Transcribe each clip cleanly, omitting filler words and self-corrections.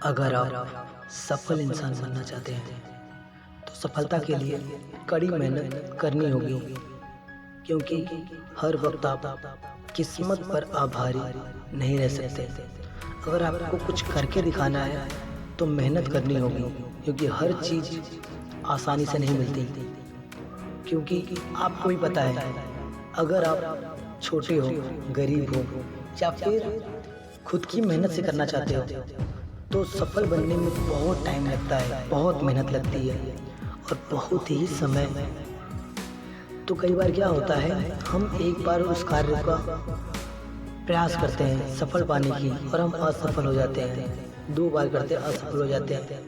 अगर आप सफल इंसान बनना चाहते हैं तो सफलता के लिए कड़ी मेहनत करनी होगी, क्योंकि हर वक्त आप किस्मत पर आभारी नहीं रह सकते। अगर आपको कुछ करके दिखाना है तो मेहनत करनी होगी, क्योंकि हर चीज़ आसानी से नहीं मिलती। क्योंकि आपको भी पता है, अगर आप छोटे हो, गरीब हो या फिर खुद की मेहनत से करना चाहते हो तो सफल बनने में बहुत टाइम लगता है, बहुत मेहनत लगती है और बहुत ही समय। तो कई बार क्या होता है, हम एक बार उस कार्य का प्रयास करते हैं सफल पाने की और हम असफल हो जाते हैं, 2 बार करते हैं असफल हो जाते हैं,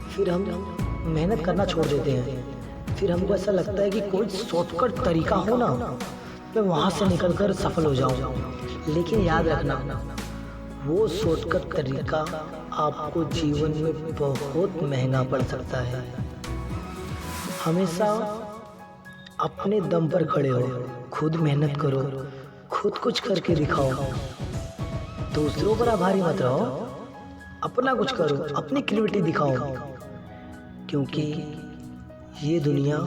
फिर हम मेहनत करना छोड़ देते हैं। फिर हमको ऐसा लगता है कि कोई शॉर्टकट तरीका हो ना, मैं वहाँ से निकल कर सफल हो जाऊँ। लेकिन याद रखना, वो शॉर्टकट तरीका आपको जीवन में बहुत महंगा पड़ सकता है। हमेशा अपने दम पर खड़े हो, खुद मेहनत करो, खुद कुछ करके दिखाओ। दूसरों पर आभारी मत रहो, अपना कुछ करो, अपनी क्रिएटिविटी दिखाओ, क्योंकि ये दुनिया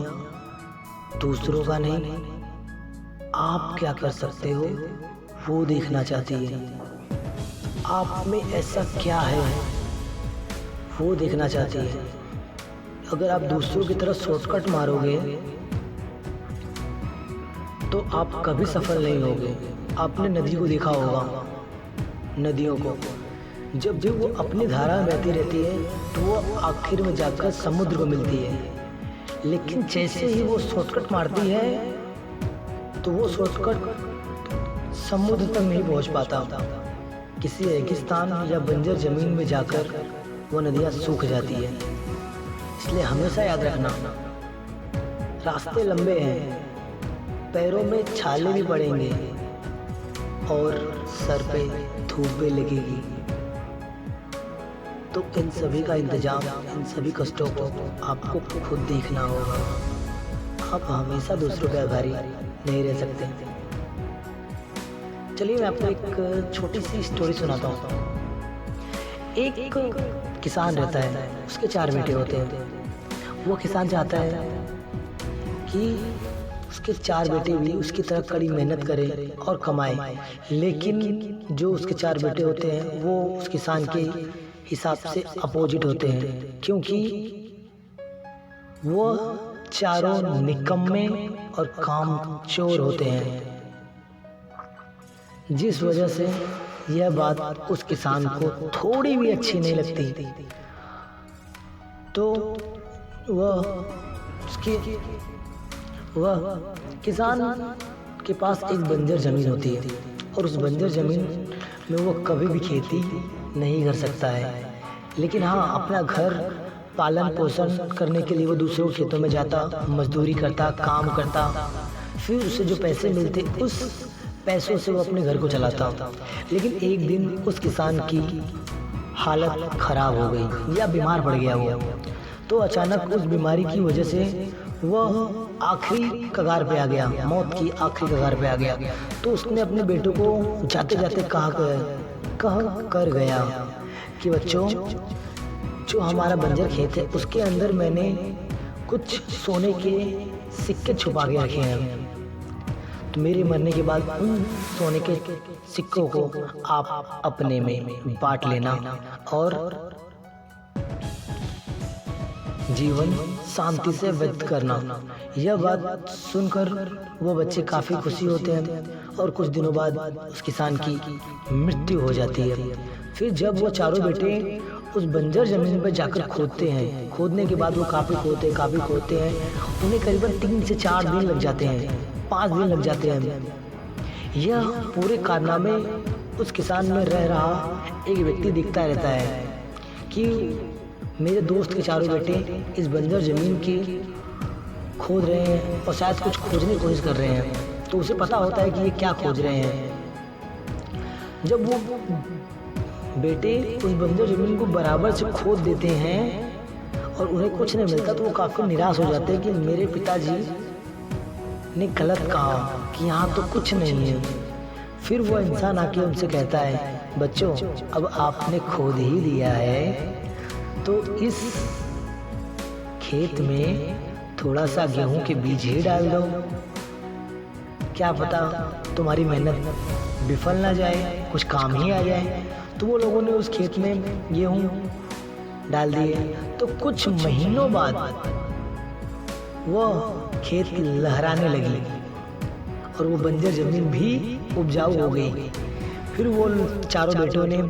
दूसरों का नहीं, आप क्या कर सकते हो वो देखना चाहती है। आप में ऐसा क्या है वो देखना चाहती है। अगर आप दूसरों की तरफ शॉर्टकट मारोगे तो आप कभी सफल नहीं होगे। आपने नदी को देखा होगा, नदियों को जब भी वो अपनी धारा में बहती रहती है तो वो आखिर में जाकर समुद्र को मिलती है। लेकिन जैसे ही वो शॉर्टकट मारती है तो वो शॉर्टकट समुद्र तक नहीं पहुंच पाता। किसी रेगिस्तान या बंजर जमीन में जाकर वो नदियाँ सूख जाती है। इसलिए हमेशा याद रखना, रास्ते लंबे हैं, पैरों में छाले भी पड़ेंगे और सर पे धूप भी लगेगी। तो इन सभी का इंतजाम, इन सभी कष्टों को आपको खुद देखना होगा। आप हमेशा दूसरों पे आभारी नहीं रह सकते। चलिए मैं आपको एक छोटी सी स्टोरी सुनाता हूँ। एक किसान रहता है, उसके 4 बेटे होते हैं। वो किसान चाहता है कि उसके 4 बेटे भी उसकी तरह कड़ी मेहनत करें और कमाएं, लेकिन जो उसके 4 बेटे होते हैं वो उस किसान के हिसाब से अपोजिट होते हैं, क्योंकि वो चारों निकम्मे और कामचोर होते हैं। जिस वजह से यह बात उस किसान को थोड़ी भी अच्छी नहीं लगती। तो वह किसान के पास एक बंजर ज़मीन होती है और उस बंजर ज़मीन में वो कभी भी खेती नहीं कर सकता है। लेकिन हाँ, अपना घर पालन पोषण करने के लिए वो दूसरों खेतों में जाता, मजदूरी करता, काम करता, फिर उसे जो पैसे मिलते उस पैसों से वो अपने घर को चलाता। लेकिन एक दिन उस किसान की हालत खराब हो गई या बीमार पड़ गया वो। तो अचानक उस बीमारी की वजह से वह आखिरी कगार पे आ गया, मौत की आखिरी कगार पे आ गया। तो उसने अपने बेटों को जाते जाते कह कर गया कि बच्चों, जो हमारा बंजर खेत है उसके अंदर मैंने कुछ सोने के सिक्के छुपा के रखे हैं। तो मेरे मरने के बाद उन सोने के सिक्कों को आप अपने में बांट लेना और जीवन शांति से व्यतीत करना। यह बात सुनकर वो बच्चे काफ़ी खुशी होते हैं और कुछ दिनों बाद उस किसान की मृत्यु हो जाती है। फिर जब वो चारों बेटे उस बंजर जमीन पर जाकर खोदते हैं, खोदने के बाद वो काफ़ी खोदते हैं, उन्हें करीबन 3 से 4 दिन लग जाते हैं, 5 दिन लग जाते हैं। यह पूरे कारनामे उस किसान में रह रहा एक व्यक्ति दिखता रहता है कि मेरे दोस्त के चारों बेटे इस बंजर ज़मीन की खोद रहे हैं और शायद कुछ खोजने की कोशिश कर रहे हैं। तो उसे पता होता है कि ये क्या खोज रहे हैं। जब वो बेटे उस बंजर ज़मीन को बराबर से खोद देते हैं और उन्हें कुछ नहीं मिलता तो वो काफ़ी निराश हो जाते हैं कि मेरे पिताजी ने गलत कहा कि यहाँ तो कुछ नहीं है। फिर वो इंसान आके उनसे कहता है बच्चों, अब आपने खोद ही दिया है तो इस खेत में थोड़ा सा गेहूं के बीज ही डाल दो। क्या पता तुम्हारी मेहनत विफल ना जाए, कुछ काम ही आ जाए। तो वो लोगों ने उस खेत में गेहूं डाल दिए। तो कुछ महीनों बाद वो खेत लहराने लगी और वो बंजर जमीन भी उपजाऊ हो गई। फिर वो चारों बेटों ने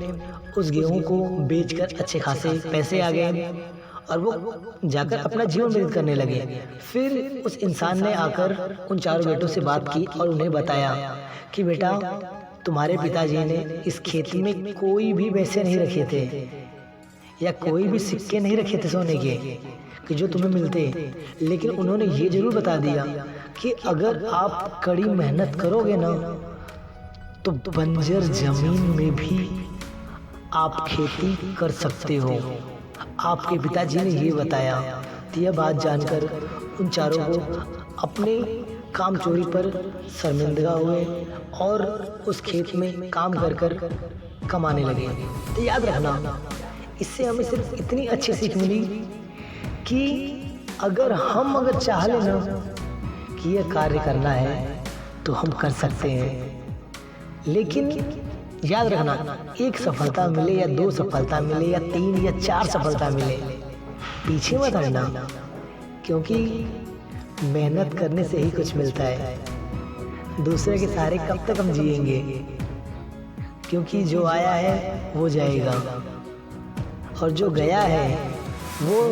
उस गेहूं को बेचकर अच्छे खासे पैसे आ गए और वो जाकर अपना जीवन व्यतीत करने लगे। फिर उस इंसान ने आकर उन चारों बेटों से बात की और उन्हें बताया कि बेटा, तुम्हारे पिताजी ने इस खेत में कोई भी पैसे नहीं रखे थे या कोई भी सिक्के नहीं रखे थे सोने के कि जो तुम्हें मिलते, लेकिन उन्होंने ये जरूर बता दिया कि अगर आप कड़ी मेहनत करोगे ना तो बंजर जमीन में भी आप खेती कर सकते हो। आपके पिताजी ने ये बताया। तो यह बात जानकर उन चारों को अपने काम चोरी पर शर्मिंदा हुए और उस खेत में काम कर कर कमाने लगे। तो याद रखना, इससे हमें सिर्फ इतनी अच्छी सीख मिली कि अगर चाह लेना कि यह कार्य करना है तो हम कर सकते हैं। लेकिन याद रखना, एक सफलता मिले या 2 सफलता मिले या 3 या 4 सफलता मिले, पीछे मत हटना, क्योंकि मेहनत करने से ही कुछ मिलता है। दूसरे के सहारे कब तक हम जिएंगे, क्योंकि जो आया है वो जाएगा और जो गया है वो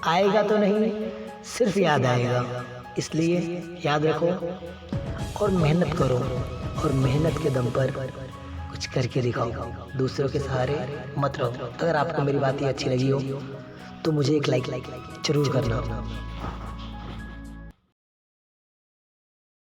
आएगा तो नहीं, सिर्फ याद आएगा। इसलिए याद रखो और मेहनत करो और मेहनत के दम पर कुछ करके दिखाओ। दूसरों के सहारे मत रहो। अगर आपको मेरी बात ये अच्छी लगी हो तो मुझे एक लाइक जरूर करना।